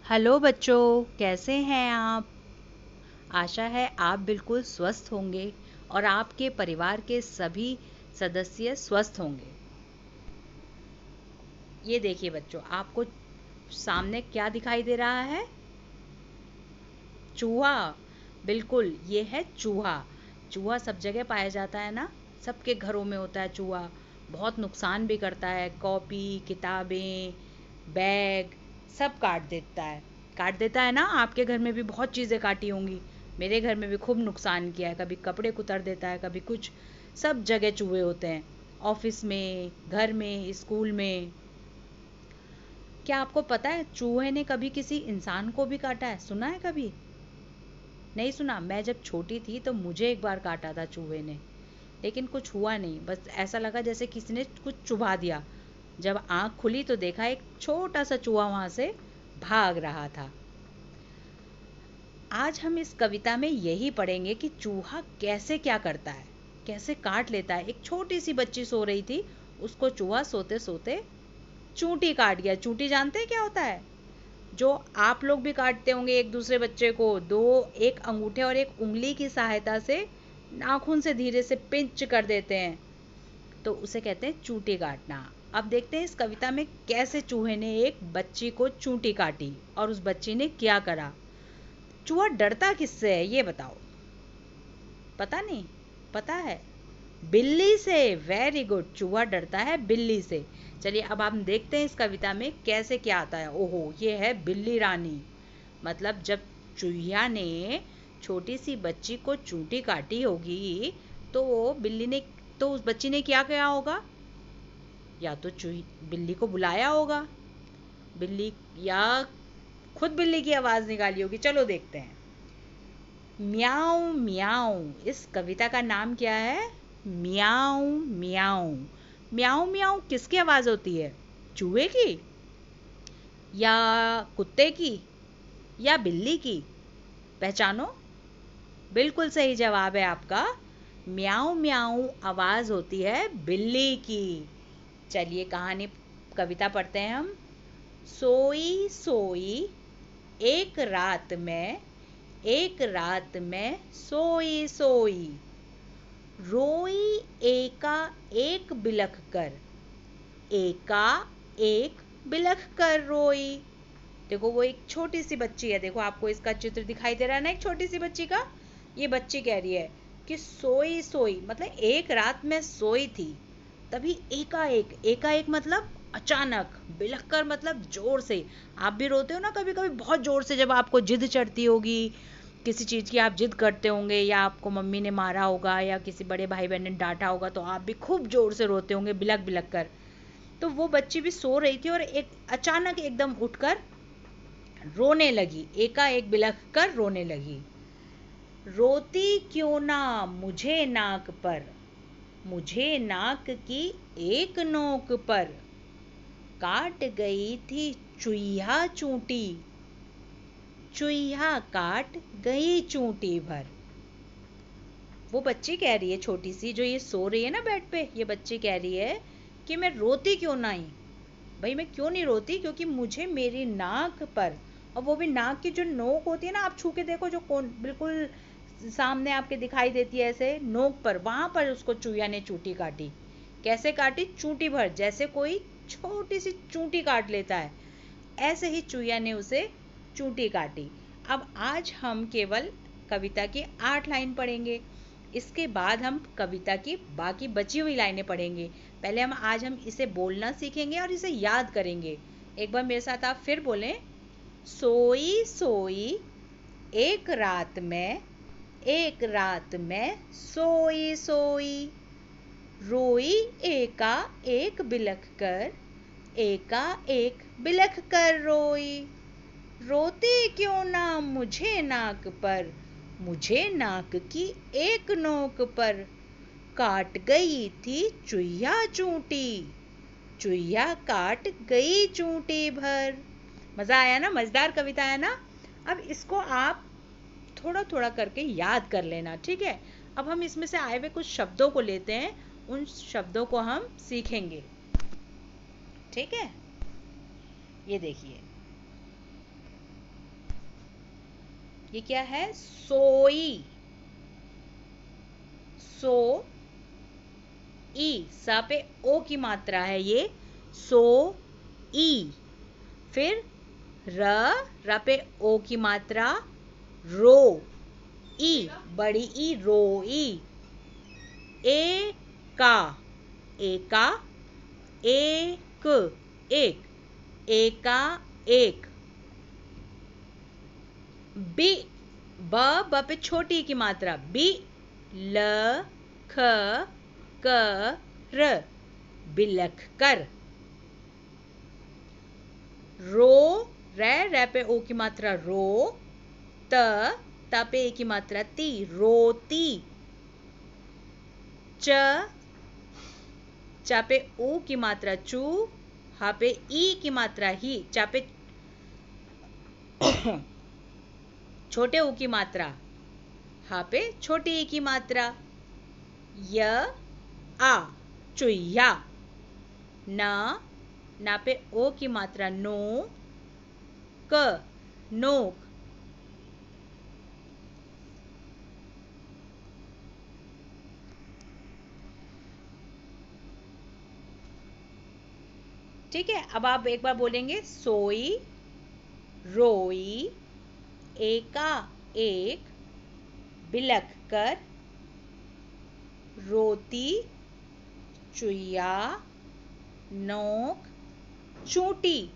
Hello बच्चों, कैसे हैं आप? आशा है आप बिल्कुल स्वस्थ होंगे और आपके परिवार के सभी सदस्य स्वस्थ होंगे। ये देखिए बच्चों, आपको सामने क्या दिखाई दे रहा है? चूहा। बिल्कुल, ये है चूहा। चूहा सब जगह पाया जाता है ना, सबके घरों में होता है चूहा। बहुत नुकसान भी करता है, कॉपी, किताबें, बैग सब काट देता है ना। आपके घर में भी बहुत चीज़ें काटी होंगी। मेरे घर में भी खूब नुकसान किया है, कभी कपड़े कुतर देता है, कभी कुछ। सब जगह चूहे होते हैं, ऑफिस में, घर में, स्कूल में। क्या आपको पता है चूहे ने कभी किसी इंसान को भी काटा है? सुना है कभी? नहीं सुना? मैं जब छोटी थी तो मुझे एक बार काटा था चूहे ने, लेकिन कुछ हुआ नहीं। बस ऐसा लगा जैसे किसी ने कुछ चुभा दिया। जब आँख खुली तो देखा एक छोटा सा चूहा वहाँ से भाग रहा था। आज हम इस कविता में यही पढ़ेंगे कि चूहा कैसे क्या करता है, कैसे काट लेता है। एक छोटी सी बच्ची सो रही थी, उसको चूहा सोते सोते चूंटी काट गया। चूंटी जानते हैं क्या होता है? जो आप लोग भी काटते होंगे एक दूसरे बच्चे को, दो एक अंगूठे और एक उंगली की सहायता से नाखून से धीरे से पिंच कर देते हैं, तो उसे कहते हैं चूंटी काटना। अब देखते हैं इस कविता में कैसे चूहे ने एक बच्ची को चूंटी काटी और उस बच्ची ने क्या करा। चूहा डरता किससे है ये बताओ? पता नहीं? पता है, बिल्ली से। वेरी गुड, चूहा डरता है बिल्ली से। चलिए अब हम देखते हैं इस कविता में कैसे क्या आता है। ओहो, ये है बिल्ली रानी। मतलब जब चूहिया ने छोटी सी बच्ची को चूंटी काटी होगी, तो वो बिल्ली ने, तो उस बच्ची ने क्या किया होगा? या तो चूही बिल्ली को बुलाया होगा, बिल्ली, या खुद बिल्ली की आवाज निकाली होगी। चलो देखते हैं। म्याऊं म्याऊं, इस कविता का नाम क्या है? म्याऊं म्याऊं। म्याऊं म्याऊं किसकी आवाज होती है? चूहे की, या कुत्ते की, या बिल्ली की? पहचानो। बिल्कुल सही जवाब है आपका। म्याऊं म्याऊं आवाज होती है बिल्ली की। चलिए कहानी, कविता पढ़ते हैं हम। सोई सोई एक रात में सोई सोई, रोई एका एक बिलख कर, एका एक बिलख कर रोई। देखो वो एक छोटी सी बच्ची है, देखो आपको इसका चित्र दिखाई दे रहा है ना, एक छोटी सी बच्ची का। ये बच्ची कह रही है कि सोई सोई मतलब एक रात में सोई थी, तभी एकाएक मतलब अचानक, बिलख कर मतलब जोर से। आप भी रोते हो ना कभी कभी बहुत जोर से, जब आपको जिद चढ़ती होगी किसी चीज़ की, आप जिद करते होंगे, या आपको मम्मी ने मारा होगा, या किसी बड़े भाई बहन ने डांटा होगा, तो आप भी खूब जोर से रोते होंगे बिलख बिलख कर। तो वो बच्ची भी सो रही थी और एक अचानक एकदम उठकर रोने लगी, एकाएक बिलख कर रोने लगी। रोती क्यों ना मुझे नाक पर, मुझे नाक की एक नोक पर, काट गई थी चुईया चूंटी, चुईया काट गई चूंटी भर। वो बच्ची कह रही है, छोटी सी जो ये सो रही है ना बेड पे, ये बच्ची कह रही है कि मैं रोती क्यों नहीं। भाई मैं क्यों नहीं रोती? क्योंकि मुझे मेरी नाक पर, और वो भी नाक की जो नोक होती है ना, आप छू के देखो, जो कौन बिल्कुल सामने आपके दिखाई देती है ऐसे नोक पर, वहां पर उसको चूहिया ने चूंटी काटी। कैसे काटी? चूंटी भर, जैसे कोई छोटी सी चूंटी काट लेता है, ऐसे ही चूहिया ने उसे चूंटी काटी। अब आज हम केवल कविता की 8 लाइन पढ़ेंगे, इसके बाद हम कविता की बाकी बची हुई लाइनें पढ़ेंगे। पहले हम इसे बोलना सीखेंगे और इसे याद करेंगे। एक बार मेरे साथ आप फिर बोलें। सोई सोई एक रात में सोई सोई, रोई एका एक बिलख कर, एका एक बिलख कर रोई। रोती क्यों ना मुझे नाक पर, मुझे नाक की एक नोक पर, काट गई थी चुईया चूंटी, चुईया काट गई चूंटी भर। मजा आया ना? मजेदार कविता है ना? अब इसको आप थोड़ा थोड़ा करके याद कर लेना, ठीक है? अब हम इसमें से आए हुए कुछ शब्दों को लेते हैं, उन शब्दों को हम सीखेंगे, ठीक है? ये देखिए, ये क्या है? सोई, सो ई, सा पे ओ की मात्रा है ये, सो ई। फिर र पे ओ की मात्रा, रो ई, बड़ी ई, रो ई। ए का, एका, एक, एक, एका एक। बी, ब पे छोटी की मात्रा, बी, ल, ख, क, र, बिलख कर। रो, रै पे ओ की मात्रा, रो, त पे ए की मात्रा, ती, रोती। चा पे ऊ की मात्रा, चू, हा पे ई की मात्रा, ही, चा पे छोटे ऊ की मात्रा, हा पे छोटी ई की मात्रा, य, आ, चुया। ना पे ओ की मात्रा, नो, क, नोक। ठीक है, अब आप एक बार बोलेंगे, सोई, रोई, एका एक, बिलख कर, रोती, चुया, नोक, चूंटी,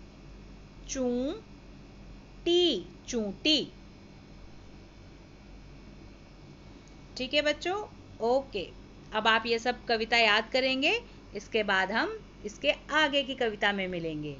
चूंटी, चूंटी। ठीक है बच्चों, ओके। अब आप ये सब कविता याद करेंगे, इसके बाद हम इसके आगे की कविता में मिलेंगे।